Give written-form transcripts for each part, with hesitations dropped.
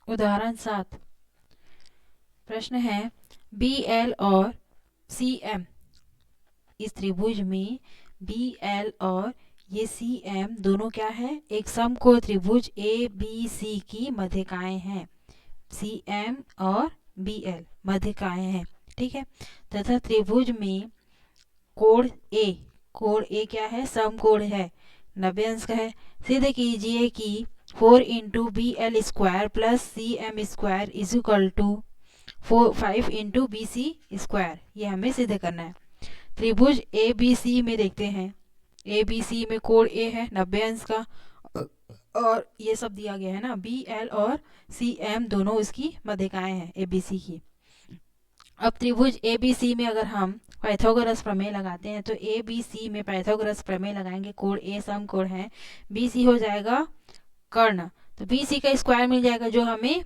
उदाहरण 7 प्रश्न है बी एल और सी एम, इस त्रिभुज में बी एल और ये सी एम दोनों क्या है, एक समकोण त्रिभुज ए बी सी की मध्यिकाएं हैं। सी एम और बी एल मध्यिकाएं हैं, ठीक है। तथा त्रिभुज में कोण ए क्या है, समकोण है, 90 अंश का है। सिद्ध कीजिए कि 4 into B L square plus C M square is equal to 5 into B C square, ये हमें सिद्ध करना है। त्रिभुज ए बी सी में देखते हैं, ए बी सी में कोण ए है 90 अंश का, और ये सब दिया गया है ना, बी एल और सी एम दोनों इसकी मध्यिकाएं हैं ए बी सी की। अब त्रिभुज ए बी सी में अगर हम पाइथागोरस प्रमेय लगाते हैं तो ए बी सी में पाइथागोरस प्रमेय लगाएंगे, कोण ए समकोण है, बी सी हो जाएगा कर्ण, तो बी सी का स्क्वायर मिल जाएगा जो हमें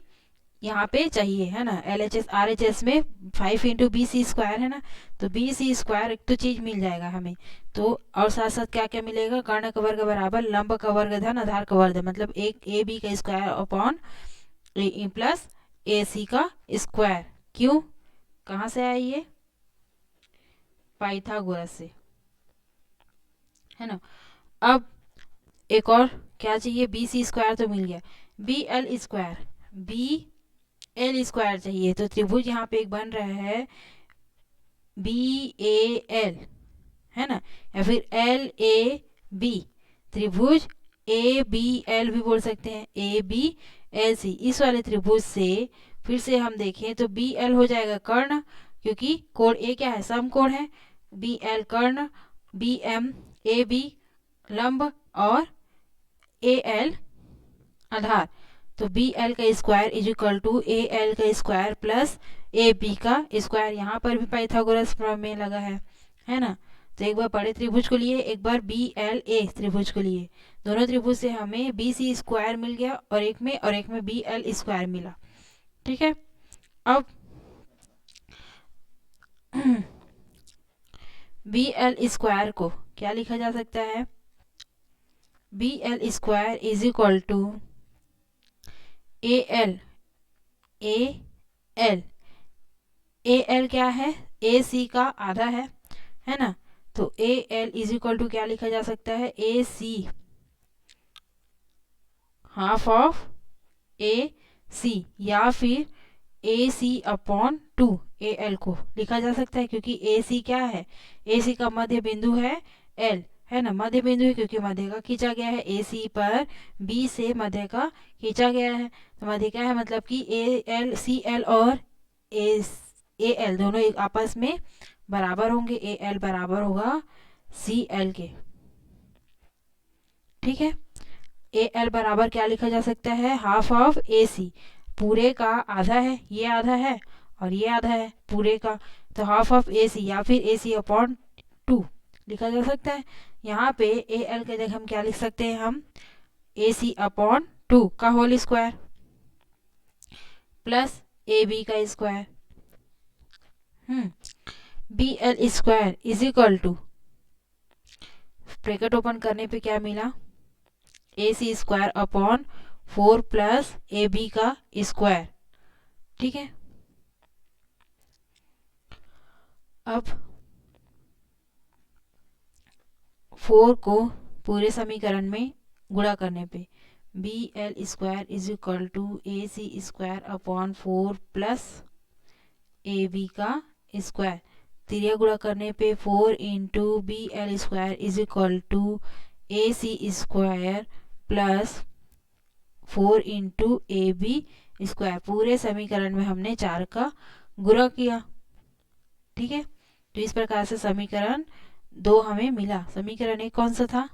यहाँ पे चाहिए, है ना। L H S R H S में 5 इंटू बी सी स्क्वायर है ना, तो बी सी स्क्वायर एक तो चीज मिल जाएगा हमें, तो और साथ साथ क्या क्या मिलेगा, कर्ण का वर्ग बराबर लंब का वर्ग धन आधार का वर्ग, मतलब एक ए बी का square upon A plus A C का स्क्वायर। क्यों, कहाँ से आया ये, पाइथागोरस से, है ना। अब एक और क्या चाहिए, बी सी स्क्वायर तो मिल गया, बी एल स्क्वायर चाहिए, तो त्रिभुज यहाँ पे एक बन रहा है बी ए एल, है ना, या फिर एल ए बी, त्रिभुज ए बी एल भी बोल सकते हैं, ए बी एल सी। इस वाले त्रिभुज से फिर से हम देखें तो बी एल हो जाएगा कर्ण, क्योंकि कोण ए क्या है, समकोण है, बी एल कर्ण, बी एम ए बी लंब और ए एल आधार, तो बी एल का square is equal to A L का स्क्वायर प्लस ए बी का स्क्वायर। यहाँ पर भी पाइथागोरस प्रमेय लगा है ना। तो एक बार बड़े त्रिभुज को लिए, एक बार बी एल ए त्रिभुज को लिए, दोनों त्रिभुज से हमें बी सी स्क्वायर मिल गया और एक में बी एल स्क्वायर मिला, ठीक है। अब बी एल स्क्वायर को क्या लिखा जा सकता है, B L square is equal to A L क्या है, ए सी का आधा है ना, तो A L is equal to क्या लिखा जा सकता है, ए सी हाफ ऑफ ए सी, या फिर ए सी अपॉन 2 ए एल को लिखा जा सकता है, क्योंकि ए सी क्या है, ए सी का मध्य बिंदु है एल, है ना, मध्य बिंदु है क्योंकि मध्य का खींचा गया है, ए सी पर बी से मध्य का खींचा गया है, तो मध्य क्या है, मतलब कि ए एल सी एल और ए एल दोनों एक आपस में बराबर होंगे, ए एल बराबर होगा सी एल के, ठीक है। ए एल बराबर क्या लिखा जा सकता है, हाफ ऑफ ए सी, पूरे का आधा है, ये आधा है और ये आधा है पूरे का, तो हाफ ऑफ ए सी या फिर ए सी अपॉन 2 लिखा जा सकता है। यहाँ पे ए एल के जगह हम क्या लिख सकते हैं, हम ए सी अपॉन 2 का whole square plus A B का square, B L square is equal to, bracket open करने पे क्या मिला, A C square upon 4 plus A B का स्क्वायर, ठीक है। अब 4 को पूरे समीकरण में गुणा करने पे B L square is equal to A C square upon 4 plus A B का स्क्वायर, तिरिया गुणा करने पे 4 into B L square is equal to A C square plus 4 into A B square, पूरे समीकरण में हमने 4 का गुणा किया, ठीक है। तो इस प्रकार से समीकरण 2 हमें मिला। समीकरण 1 कौन सा था,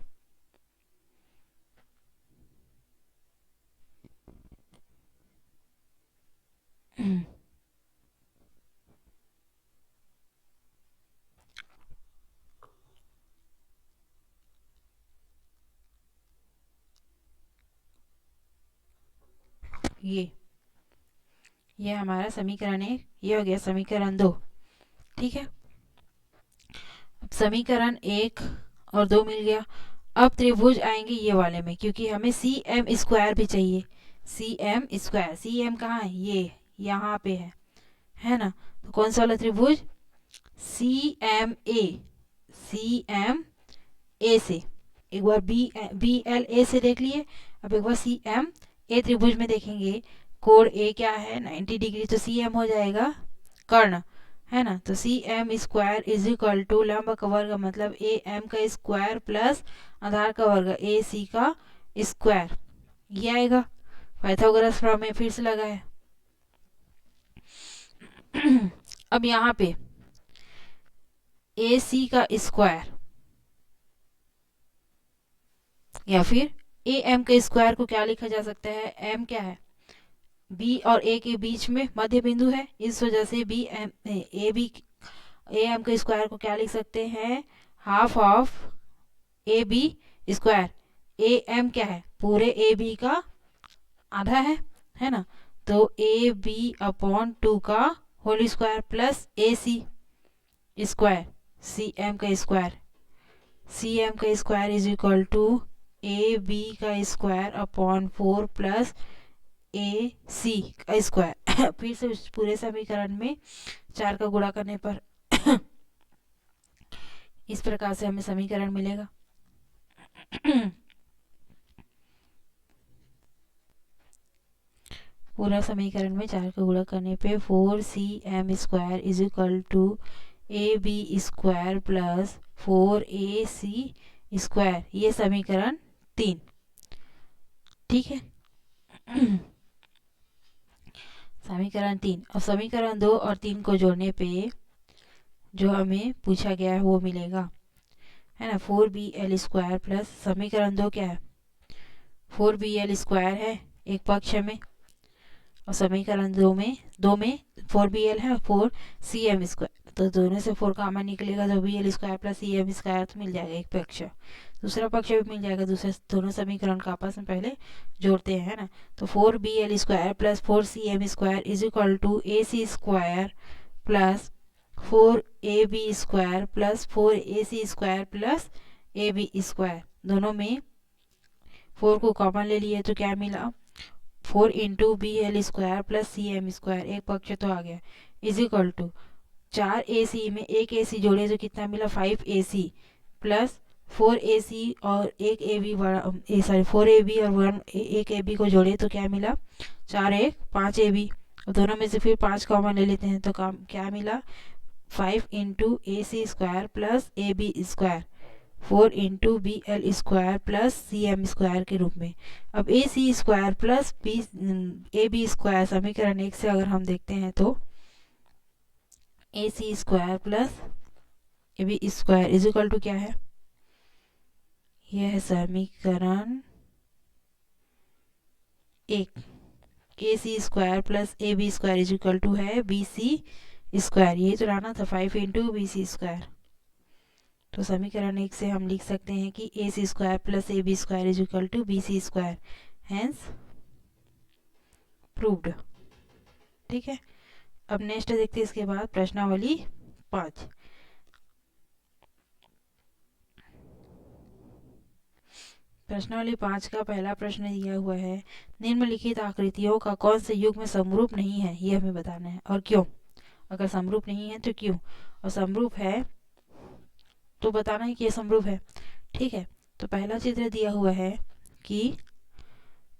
ये हमारा समीकरण 1, ये हो गया समीकरण 2, ठीक है। अब समीकरण 1 और 2 मिल गया। अब त्रिभुज आएंगे ये वाले में, क्योंकि हमें सी एम स्क्वायर भी चाहिए, C M square. C M कहाँ है? ये यहाँ पे है ना। तो कौन सा वाला त्रिभुज? C M A. C M A से एक बार बी एल ए से देख लिए, अब एक बार सी एम ए त्रिभुज में देखेंगे। कोण ए क्या है? 90 डिग्री। तो सी एम हो जाएगा कर्ण, है ना। तो C M square is equal to लंब का वर्ग मतलब ए एम का स्क्वायर प्लस आधार का वर्ग ए सी का स्क्वायर, ये आएगा। पाइथागोरस प्रमेय फिर से लगा है। अब यहाँ पे ए सी का स्क्वायर या फिर ए एम के स्क्वायर को क्या लिखा जा सकता है? एम क्या है? बी और ए के बीच में मध्य बिंदु है, इस वजह से B M A B A M के स्क्वायर को क्या लिख सकते हैं? Half of A B square. A M क्या है? पूरे ए बी का आधा है ना। तो ए बी अपॉन 2 का whole square plus A C square. C M का स्क्वायर, सी एम का square is equal to A B का square upon 4 plus A C का स्क्वायर। फिर से उस पूरे समीकरण में 4 का गुणा करने पर इस प्रकार से हमें समीकरण मिलेगा। पूरा समीकरण में 4 का गुणा करने पे 4cm square is equal to A B square plus 4ac square, ये समीकरण 3। ठीक है। समीकरण 3। अब समीकरण 2 और 3 को जोड़ने पे जो हमें पूछा गया है वो मिलेगा, है ना। 4bl स्क्वायर प्लस समीकरण 2 क्या है? 4bl स्क्वायर है एक पक्ष में, और समीकरण 2 में 4bl है और 4cm स्क्वायर। तो दोनों से 4 कॉमन निकलेगा तो bl square plus cm square तो मिल जाएगा एक पक्ष, दूसरा पक्ष भी मिल जाएगा। दूसरे दोनों समीकरण का आपस में पहले जोड़ते हैं, है ना। तो 4bl square plus 4cm square is equal to ac square plus 4ab square plus 4ac square plus ab square. दोनों में 4 को कॉमन ले लिए तो क्या मिला? 4 into B L square plus C M square, एक पक्ष तो आ गया, इज इक्वल टू 4ac में एक ac जोड़े तो कितना मिला? 5ac प्लस 4ac और एक ab बड़ा 4ab और एक ab को जोड़े तो क्या मिला? 4 1 5ab। दोनों में से फिर 5 कॉमन ले लेते हैं तो क्या मिला? 5 into A C square plus A B square, 4 into B L square plus C M square के रूप में। अब A C square plus A B square समीकरण 1 से अगर हम देखते हैं तो A C square plus A B square is equal to क्या है? यह है समीकरण 1। A C square plus A B square is equal to है बी सी स्क्वायर, ये तो लाना था 5 इंटू बी सी स्क्वायर। तो समीकरण 1 से हम लिख सकते हैं कि A C square plus A B square is equal to B C square, hence proved. ठीक है। अब नेक्स्ट देखते हैं इसके बाद प्रश्नावली 5। प्रश्नावली 5 का पहला प्रश्न दिया हुआ है, निम्नलिखित आकृतियों का कौन से युग्म समरूप नहीं है, ये हमें बताना है और क्यों। अगर समरूप नहीं है तो क्यों, और समरूप है तो बताना है कि ये समरूप है। ठीक है। तो पहला चित्र दिया हुआ है कि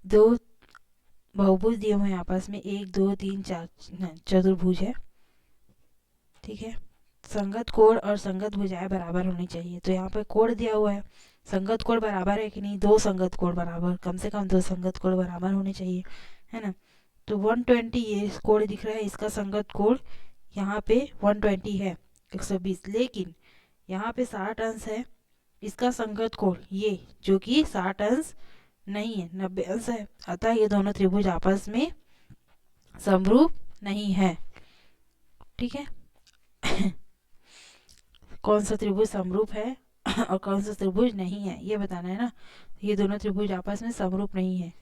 2 बहुभुज दिए हुए हैं आपस में, 1 2 3 4 चतुर्भुज है। ठीक है। संगत कोण और संगत भुजाएं बराबर होनी चाहिए। तो यहाँ पे कोण दिया हुआ है, संगत कोण बराबर है कि नहीं? 2 संगत कोण बराबर, कम से कम 2 संगत कोण बराबर होने चाहिए, है ना। तो 120 ये कोण दिख रहा है, इसका संगत कोण यहाँ पे 120 है 120, लेकिन यहाँ पे 60 अंश है, इसका संगत कोण ये जो कि 60 अंश नहीं है, 90 अंश है। अतः ये दोनों त्रिभुज आपस में समरूप नहीं है। ठीक है। कौन सा त्रिभुज समरूप है और कौन सा त्रिभुज नहीं है, ये बताना है ना। ये दोनों त्रिभुज आपस में समरूप नहीं है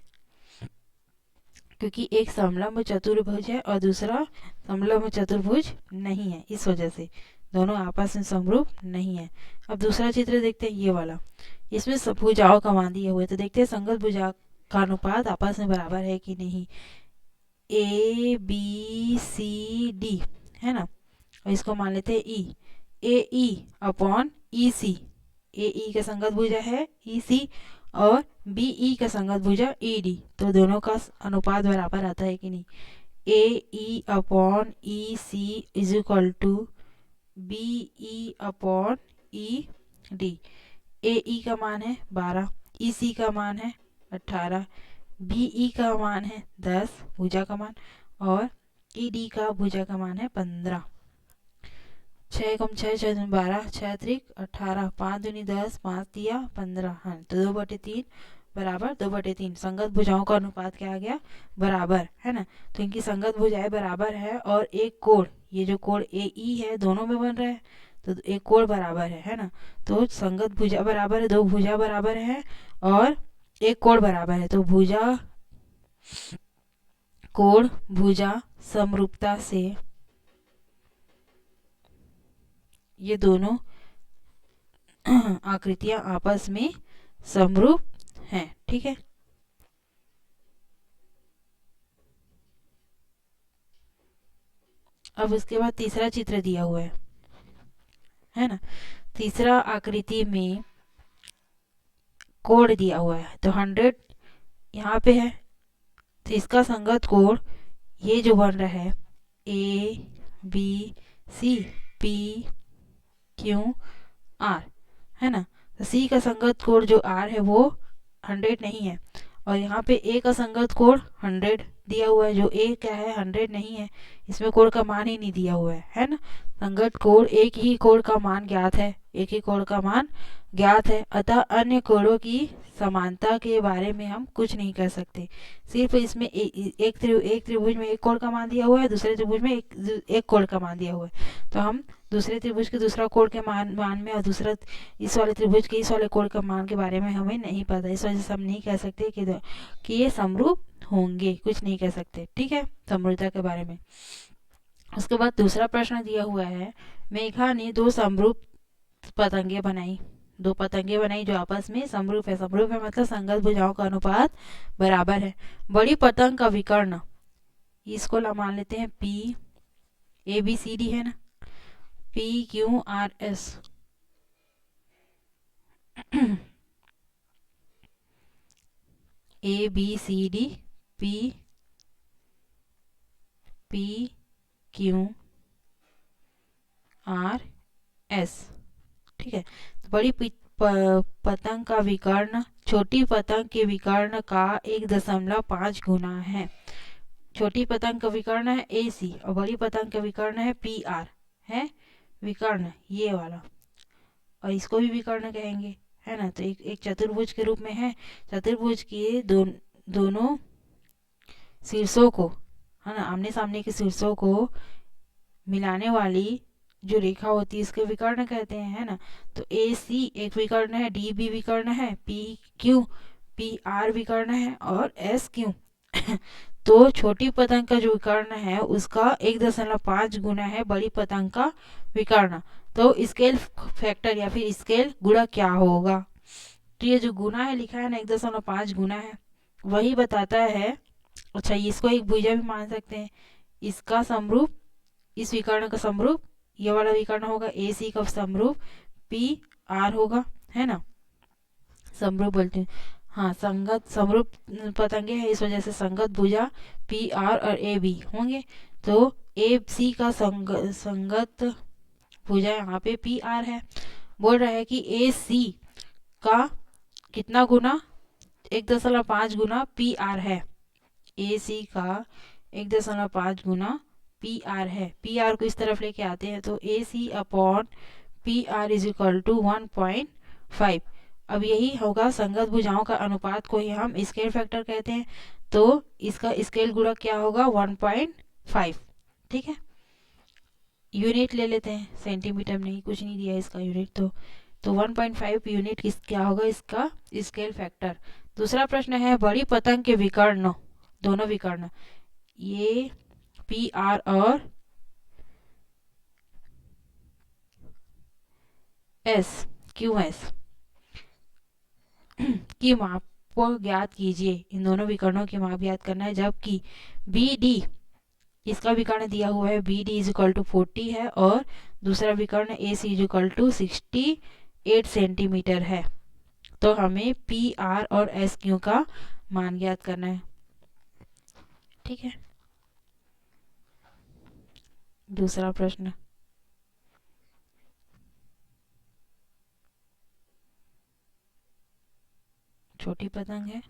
क्योंकि एक समलंब चतुर्भुज है और दूसरा समलंब चतुर्भुज नहीं है, इस वजह से दोनों आपस में समरूप नहीं है। अब दूसरा चित्र देखते हैं, ये वाला। इसमें भुजाओं का मान दिया हुआ है, तो देखते हैं संगत भुजा का अनुपात आपस में बराबर है कि नहीं। ए बी सी डी है ना, और इसको मान लेते हैं ई। ए ई अपॉन ई सी, ए ई का संगत भुजा है ई सी, और बी ई का संगत भुजा ई डी, तो दोनों का अनुपात बराबर आता है कि नहीं। A E upon E C is equal to B E upon E D. A E का मान है 12, ई सी का मान है 18, बी ई का मान है 10 भुजा का मान, और ई डी का भुजा का मान है 15। 6 कम 6, 6 दूनी 12, 6 त्रिक 18, 5 दूनी 10, 5 दिया 15। हाँ, तो 2/3 बराबर 2/3। संगत भुजाओं का अनुपात क्या आ गया, बराबर है ना। तो इनकी संगत भुजाएं बराबर है, और एक कोण, ये जो कोण ए ई है दोनों में बन रहा है, तो एक कोण बराबर है ना। तो संगत भुजा बराबर है, दो भुजा बराबर है और एक कोण बराबर है, तो भुजा कोण भुजा समरूपता से ये दोनों आकृतियां आपस में समरूप हैं। ठीक है, अब उसके बाद तीसरा चित्र दिया हुआ है ना। तीसरा आकृति में कोण दिया हुआ है, तो 100 यहाँ पे है, तो इसका संगत कोण ये जो बन रहा है A B C P Q R है ना। तो सी का संगत कोण जो आर है वो 100 नहीं है, और यहाँ पे ए का संगत कोण 100 दिया हुआ है, जो ए क्या है 100 नहीं है, इसमें कोण का मान ही नहीं दिया हुआ है ना। संगत कोण एक ही कोण का मान ज्ञात है, एक ही कोण का मान ज्ञात है, अतः अन्य कोणों की समानता के बारे में हम कुछ नहीं कर सकते। सिर्फ इसमें एक त्रिभुज में एक कोण का मान दिया हुआ है, दूसरे त्रिभुज में एक कोण का मान दिया हुआ है, तो हम दूसरे त्रिभुज के दूसरा कोण के मान में, और दूसरा इस वाले त्रिभुज के इस वाले कोण का मान के बारे में हमें नहीं पता, इस वजह से हम नहीं कह सकते कि ये समरूप होंगे, कुछ नहीं कह सकते। ठीक है, समरूपता के बारे में। उसके बाद दूसरा प्रश्न दिया हुआ है, मेघा ने दो समरूप पतंगे बनाई, दो पतंगे बनाई जो आपस में समरूप है। समरूप है मतलब संगत भुजाओं का अनुपात बराबर है। बड़ी पतंग का विकर्ण, इसको मान लेते हैं P, A B C D है ना, P Q R S A B C D P P Q R S. ठीक है, तो बड़ी पतंग का विकर्ण छोटी पतंग के विकर्ण का 1.5 गुना है। छोटी पतंग का विकर्ण है ए सी, और बड़ी पतंग का विकर्ण है पी आर, है विकर्ण ये वाला, और इसको भी विकर्ण कहेंगे है ना। तो एक चतुर्भुज के रूप में है। चतुर्भुज के दोनों शीर्षों को है ना, आमने सामने के शीर्षों को मिलाने वाली जो रेखा होती है इसके विकर्ण कहते हैं, है ना। तो ए सी एक विकर्ण है, डी बी विकर्ण है, पी क्यू पी आर विकर्ण है, और एस क्यू तो छोटी पतंग का जो विकर्ण है उसका 1.5 गुना है बड़ी पतंग का विकर्ण। तो स्केल फैक्टर या फिर स्केल गुणा क्या होगा, तो ये जो गुना है लिखा है ना 1.5 गुना है, वही बताता है। अच्छा, इसको एक भुजा भी मान सकते हैं, इसका समरूप इस विकर्ण का समरूप ये वाला विकर्ण होगा, ए सी का समरूप पी आर होगा, है ना। समरूप बोलते हैं, हाँ संगत समरूप पतंगे हैं, इस वजह से संगत भुजा पी आर और ए बी होंगे। तो ए सी का संगत भुजा यहाँ पे पी आर है। बोल रहा है कि ए सी का कितना गुना, 1.5 गुना पी आर है। ए सी का 1.5 गुना पी आर है। पी आर को इस तरफ लेके आते हैं, तो A C upon P R is equal to 1.5। अब यही होगा संगत भुजाओं का अनुपात को ही हम स्केल फैक्टर कहते हैं, तो इसका स्केल गुणक क्या होगा 1.5। ठीक है, यूनिट ले लेते हैं, सेंटीमीटर नहीं, कुछ नहीं दिया इसका यूनिट, तो 1.5 यूनिट क्या होगा इसका स्केल फैक्टर। दूसरा प्रश्न है, बड़ी पतंग के विकर्ण, दोनों विकर्ण ये पी आर और एस क्यू एस की को ज्ञात कीजिए। इन दोनों विकर्णों की माप ज्ञात करना है, जबकि बी डी, इसका विकर्ण दिया हुआ है B D is equal to 40 है और दूसरा विकर्ण A C is equal to 68 centimetre है। तो हमें पी आर और एस क्यू का मान ज्ञात करना है। ठीक है, दूसरा प्रश्न, छोटी पतंग है,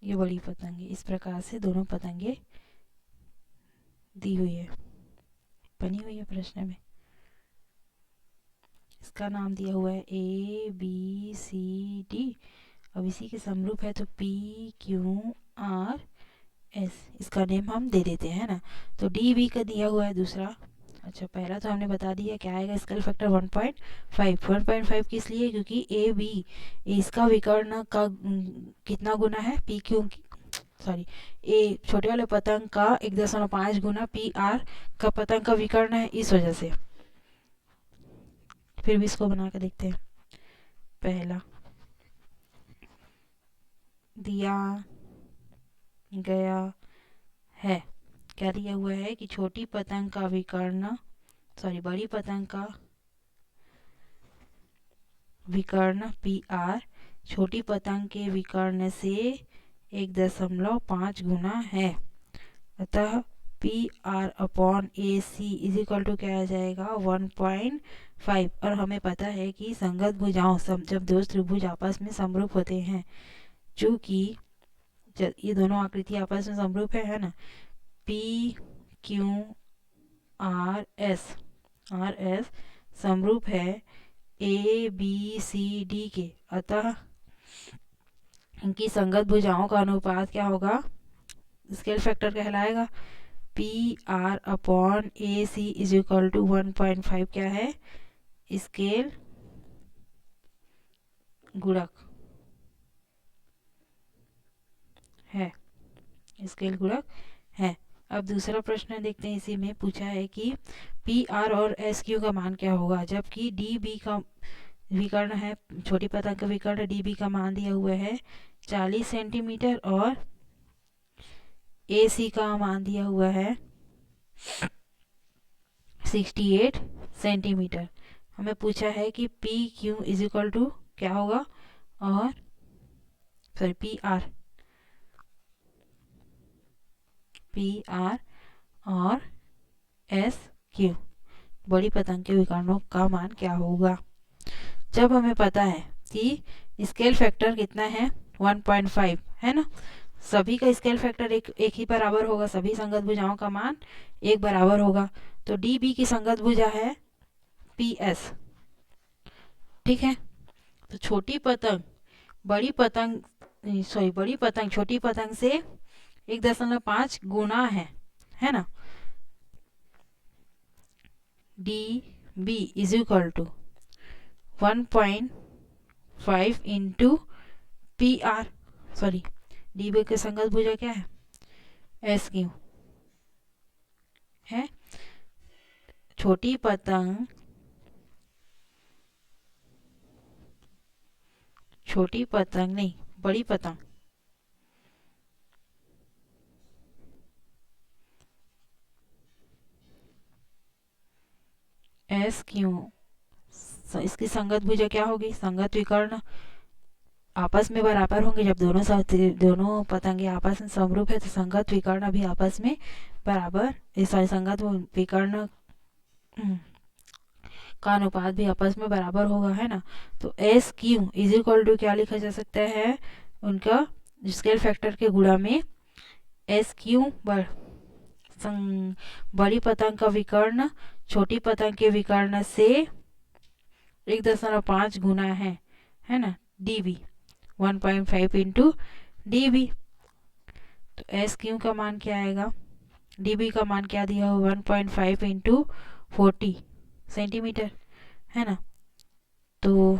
ये बड़ी पतंग है। इस प्रकार से दोनों पतंगे दी हुई है, बनी हुई है प्रश्न में। इसका नाम दिया हुआ है ए बी सी डी। अब इसी के समरूप है तो पी क्यू आर एस, इसका नेम हम दे देते हैं ना। तो डी बी का दिया हुआ है दूसरा। अच्छा, पहला तो हमने बता दिया क्या आएगा, स्केल फैक्टर 1.5। 1.5 किस लिए, क्योंकि ए बी इसका विकर्ण का कितना गुना है, पी क्यू, सॉरी, ए छोटे वाले पतंग का 1.5 गुना पी आर का पतंग का विकर्ण है, इस वजह से। फिर भी इसको बना के देखते हैं। पहला दिया गया है, क्या दिया हुआ है कि छोटी पतंग का विकर्ण, सॉरी, बड़ी पतंग का विकर्ण पी आर छोटी पतंग के विकर्ण से 1.5 गुना है। अतः P R upon A C is equal to क्या आ जाएगा, 1.5। और हमें पता है कि संगत भुजाओं जब दो त्रिभुज आपस में समरूप होते हैं, चूंकि ये दोनों आकृति आपस में समरूप है ना, पी क्यू आर एस समरूप है ए बी सी डी के, अतः इनकी संगत भुजाओं का अनुपात क्या होगा, स्केल फैक्टर कहलाएगा। P R upon A C is equal to 1.5 क्या है, स्केल गुणक है, स्केल गुणक है। अब दूसरा प्रश्न देखते हैं। इसी में पूछा है कि पी आर और एस क्यू का मान क्या होगा, जबकि डी बी का विकर्ण है, छोटी पतंग का विकर्ण डी बी का मान दिया हुआ है 40 सेंटीमीटर और ए सी का मान दिया हुआ है 68 सेंटीमीटर। हमें पूछा है कि P Q is equal to क्या होगा, और सॉरी पी आर और एस क्यू बड़ी पतंग के विकर्णों का मान क्या होगा। जब हमें पता है कि स्केल फैक्टर कितना है, 1.5 है ना, सभी का स्केल फैक्टर एक ही बराबर होगा, सभी संगत भुजाओं का मान एक बराबर होगा। तो डी बी की संगत भुजा है पी एस। ठीक है, तो छोटी पतंग बड़ी पतंग छोटी पतंग से 1.5 गुना है ना। D B is equal to 1.5 into P R, sorry, D B के संगत भुजा क्या है, एस क्यू है। छोटी पतंग नहीं, बड़ी पतंग एस क्यू, इसकी संगत भुजा क्या होगी, संगत विकर्ण आपस में बराबर होंगे। जब दोनों पतंगे आपस में समरूप है तो संगत विकर्ण भी आपस में बराबर, सॉरी, संगत विकर्ण का अनुपात भी आपस में बराबर होगा, है ना। तो S Q is equal to क्या लिखा जा सकता है, उनका स्केल फैक्टर के गुणा में एस क्यू बड़ी पतंग का विकर्ण छोटी पतंग के विकर्ण से 1.5 गुना है ना, db 1.5 इंटू db। तो एस क्यू का मान क्या आएगा, db का मान क्या दिया हो, 1.5 इंटू 40 सेंटीमीटर, है ना। तो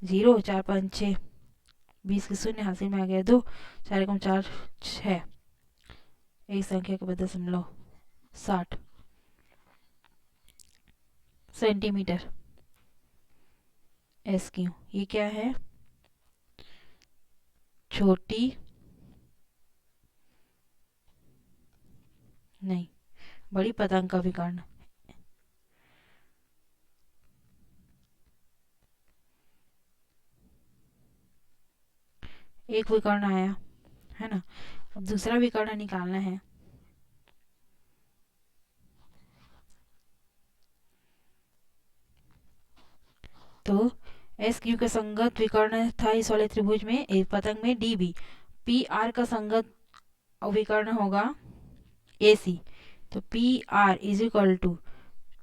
0 4 5 6 20 के शून्य हासिल में आ गया 2, 4 एकम 4 6, एक संख्या के बाद 0.60। सेंटीमीटर। एस क्यू ये क्या है? छोटी नहीं, बड़ी पतंग का विकर्ण। एक विकर्ण आया है ना, अब दूसरा विकर्ण निकालना है। तो एस क्यू का संगत विकर्ण था इस वाले त्रिभुज में, एक पतंग में डी बी। पी आर का संगत विकर्ण होगा ए सी। तो P R is equal to,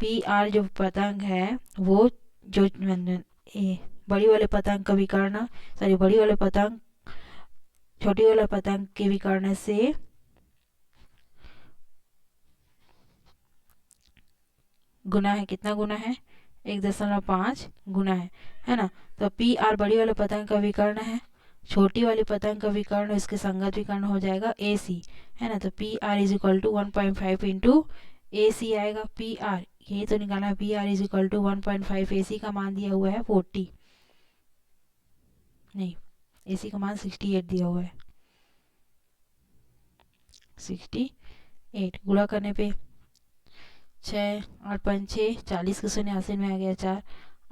P R जो पतंग है वो जो बड़ी वाले पतंग का विकर्ण, सॉरी बड़ी वाले पतंग छोटी वाले पतंग के विकर्ण से गुना है। कितना गुना है? 1.5 गुना है ना। तो पी आर बड़ी वाले पतंग का विकर्ण है, छोटी वाली पतंग का विकर्ण इसके संगत विकर्ण हो जाएगा ए सी, है ना। तो P R is equal to 1.5 into A C आएगा। पी आर ये तो निकालना है, P R is equal to 1.5, A C का मान दिया हुआ है 40, नहीं ए सी का मान 68 दिया हुआ है, 68। गुणा करने पे 6 8 5 6 40 के 89 में आ गया 4,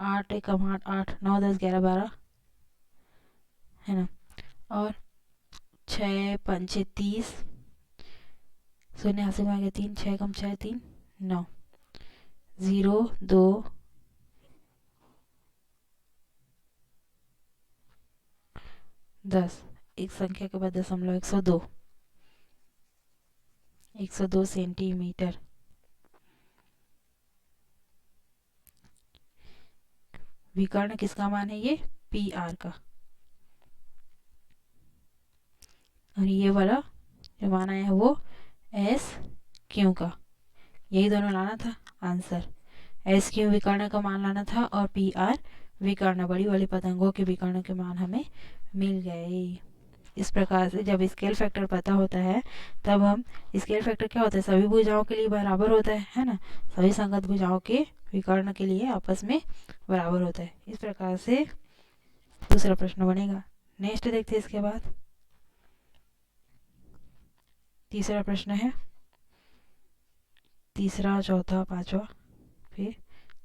8 1 8 8 9 10 11 12 है ना। और 6 5 6 30, 89 में आ गया 3, 6 कम 6 3 9, 0 2 10, एक संख्या के बाद दशमलव 102, 102 सेंटीमीटर। विकर्ण किसका मान है? ये पी आर का। और ये वाला जो मान आया है वो एस क्यू का। यही दोनों लाना था आंसर। एस क्यू विकर्ण का मान लाना था और पी आर विकर्ण बड़ी वाली पतंगों के विकर्ण के मान हमें मिल गए। इस प्रकार से जब स्केल फैक्टर पता होता है तब हम, स्केल फैक्टर क्या होता है? सभी भुजाओं के लिए बराबर होता है ना। सभी संगत भुजाओं के विकर्ण के लिए आपस में बराबर होता है। इस प्रकार से दूसरा प्रश्न बनेगा। नेक्स्ट देखते हैं इसके बाद। तीसरा प्रश्न है, तीसरा चौथा पांचवा फिर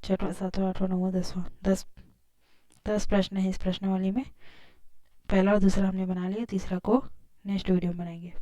छठवां सातवां आठवां नौवां 10वां, 10 प्रश्न है इस प्रश्नावली में। पहला और दूसरा हमने बना लिया, तीसरा को नेक्स्ट वीडियो में बनाएंगे।